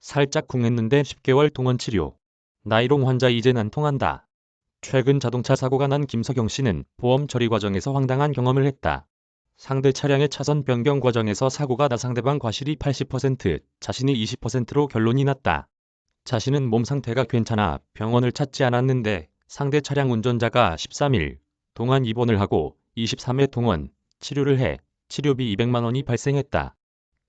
살짝 궁했는데 10개월 동원 치료. 나이롱 환자 이젠 안 통한다. 최근 자동차 사고가 난 김석영 씨는 보험 처리 과정에서 황당한 경험을 했다. 상대 차량의 차선 변경 과정에서 사고가 나 상대방 과실이 80%, 자신이 20%로 결론이 났다. 자신은 몸 상태가 괜찮아 병원을 찾지 않았는데 상대 차량 운전자가 13일 동안 입원을 하고 23회 동원 치료를 해 치료비 200만 원이 발생했다.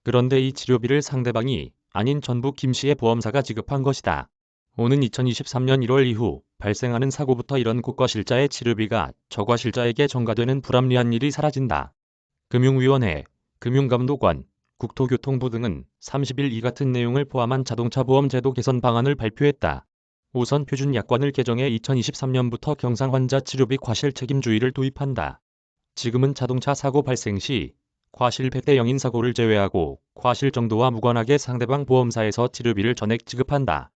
그런데 이 치료비를 상대방이 아닌 전북 김 씨의 보험사가 지급한 것이다. 오는 2023년 1월 이후 발생하는 사고부터 이런 고과실자의 치료비가 저과실자에게 전가되는 불합리한 일이 사라진다. 금융위원회, 금융감독원, 국토교통부 등은 30일 이 같은 내용을 포함한 자동차 보험 제도 개선 방안을 발표했다. 우선 표준 약관을 개정해 2023년부터 경상 환자 치료비 과실 책임주의를 도입한다. 지금은 자동차 사고 발생 시 과실 100대 0인 사고를 제외하고 과실 정도와 무관하게 상대방 보험사에서 치료비를 전액 지급한다.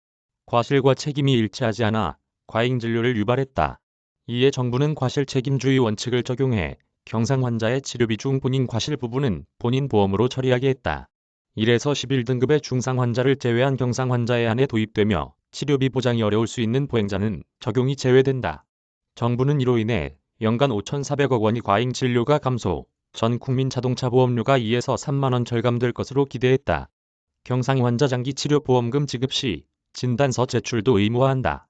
과실과 책임이 일치하지 않아 과잉 진료를 유발했다. 이에 정부는 과실 책임주의 원칙을 적용해 경상 환자의 치료비 중 본인 과실 부분은 본인 보험으로 처리하게 했다. 1에서 11등급의 중상 환자를 제외한 경상 환자에 한해 도입되며 치료비 보장이 어려울 수 있는 보행자는 적용이 제외된다. 정부는 이로 인해 연간 5,400억 원이 과잉 진료가 감소, 전 국민 자동차 보험료가 2에서 3만 원 절감될 것으로 기대했다. 경상 환자 장기 치료 보험금 지급 시 진단서 제출도 의무화한다.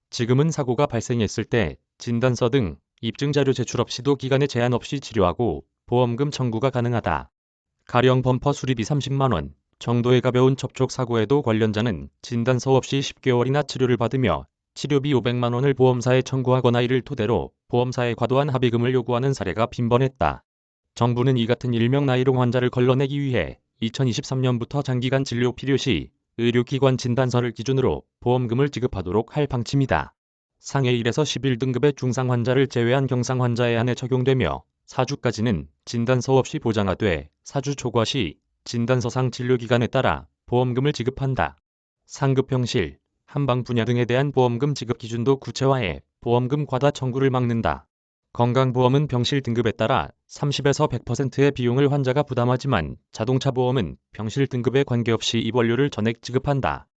지금은 사고가 발생했을 때 진단서 등 입증자료 제출 없이도 기간에 제한 없이 치료하고 보험금 청구가 가능하다. 가령 범퍼 수리비 30만 원 정도의 가벼운 접촉 사고에도 관련자는 진단서 없이 10개월이나 치료를 받으며 치료비 500만 원을 보험사에 청구하거나 이를 토대로 보험사에 과도한 합의금을 요구하는 사례가 빈번했다. 정부는 이 같은 일명 나이롱 환자를 걸러내기 위해 2023년부터 장기간 진료 필요 시 의료기관 진단서를 기준으로 보험금을 지급하도록 할 방침이다. 상해 1에서 11등급의 중상 환자를 제외한 경상 환자에 한해 적용되며 4주까지는 진단서 없이 보장하되 4주 초과 시 진단서상 진료기간에 따라 보험금을 지급한다. 상급병실, 한방 분야 등에 대한 보험금 지급 기준도 구체화해 보험금 과다 청구를 막는다. 건강보험은 병실 등급에 따라 30에서 100%의 비용을 환자가 부담하지만 자동차 보험은 병실 등급에 관계없이 입원료를 전액 지급한다.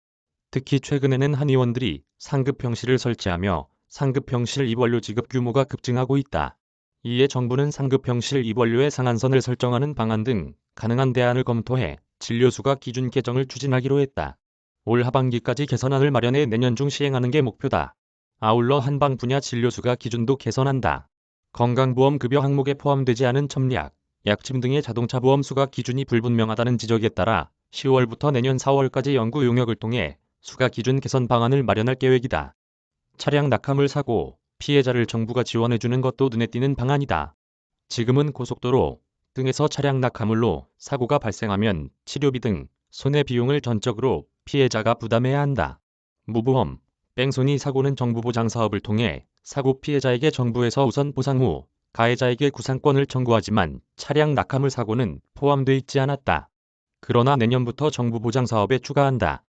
특히 최근에는 한의원들이 상급 병실을 설치하며 상급 병실 입원료 지급 규모가 급증하고 있다. 이에 정부는 상급 병실 입원료의 상한선을 설정하는 방안 등 가능한 대안을 검토해 진료수가 기준 개정을 추진하기로 했다. 올 하반기까지 개선안을 마련해 내년 중 시행하는 게 목표다. 아울러 한방 분야 진료수가 기준도 개선한다. 건강보험 급여 항목에 포함되지 않은 첨약, 약침 등의 자동차 보험 수가 기준이 불분명하다는 지적에 따라 10월부터 내년 4월까지 연구 용역을 통해 수가 기준 개선 방안을 마련할 계획이다. 차량 낙하물 사고, 피해자를 정부가 지원해주는 것도 눈에 띄는 방안이다. 지금은 고속도로 등에서 차량 낙하물로 사고가 발생하면 치료비 등 손해 비용을 전적으로 피해자가 부담해야 한다. 무보험, 뺑소니 사고는 정부 보장 사업을 통해 사고 피해자에게 정부에서 우선 보상 후 가해자에게 구상권을 청구하지만 차량 낙하물 사고는 포함돼 있지 않았다. 그러나 내년부터 정부 보장 사업에 추가한다.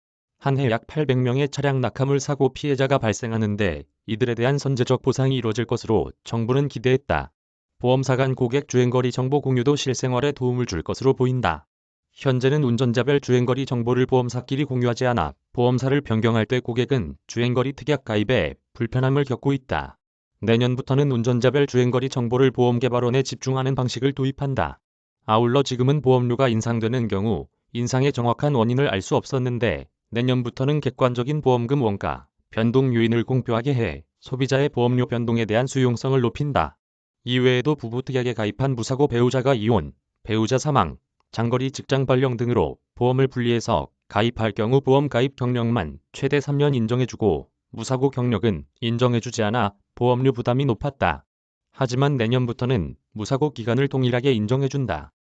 한 해 약 800명의 차량 낙하물 사고 피해자가 발생하는데 이들에 대한 선제적 보상이 이뤄질 것으로 정부는 기대했다. 보험사 간 고객 주행거리 정보 공유도 실생활에 도움을 줄 것으로 보인다. 현재는 운전자별 주행거리 정보를 보험사끼리 공유하지 않아 보험사를 변경할 때 고객은 주행거리 특약 가입에 불편함을 겪고 있다. 내년부터는 운전자별 주행거리 정보를 보험개발원에 집중하는 방식을 도입한다. 아울러 지금은 보험료가 인상되는 경우 인상의 정확한 원인을 알 수 없었는데 내년부터는 객관적인 보험금 원가, 변동 요인을 공표하게 해 소비자의 보험료 변동에 대한 수용성을 높인다. 이외에도 부부 특약에 가입한 무사고 배우자가 이혼, 배우자 사망, 장거리 직장 발령 등으로 보험을 분리해서 가입할 경우 보험 가입 경력만 최대 3년 인정해주고 무사고 경력은 인정해주지 않아 보험료 부담이 높았다. 하지만 내년부터는 무사고 기간을 동일하게 인정해준다.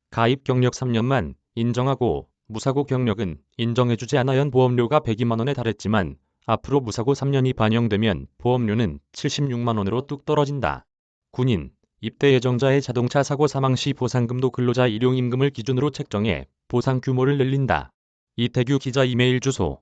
가입 경력 3년만 인정하고 무사고 경력은 인정해주지 않아 보험료가 102만 원에 달했지만 앞으로 무사고 3년이 반영되면 보험료는 76만 원으로 뚝 떨어진다. 군인, 입대 예정자의 자동차 사고 사망 시 보상금도 근로자 일용임금을 기준으로 책정해 보상 규모를 늘린다. 이태규 기자 이메일 주소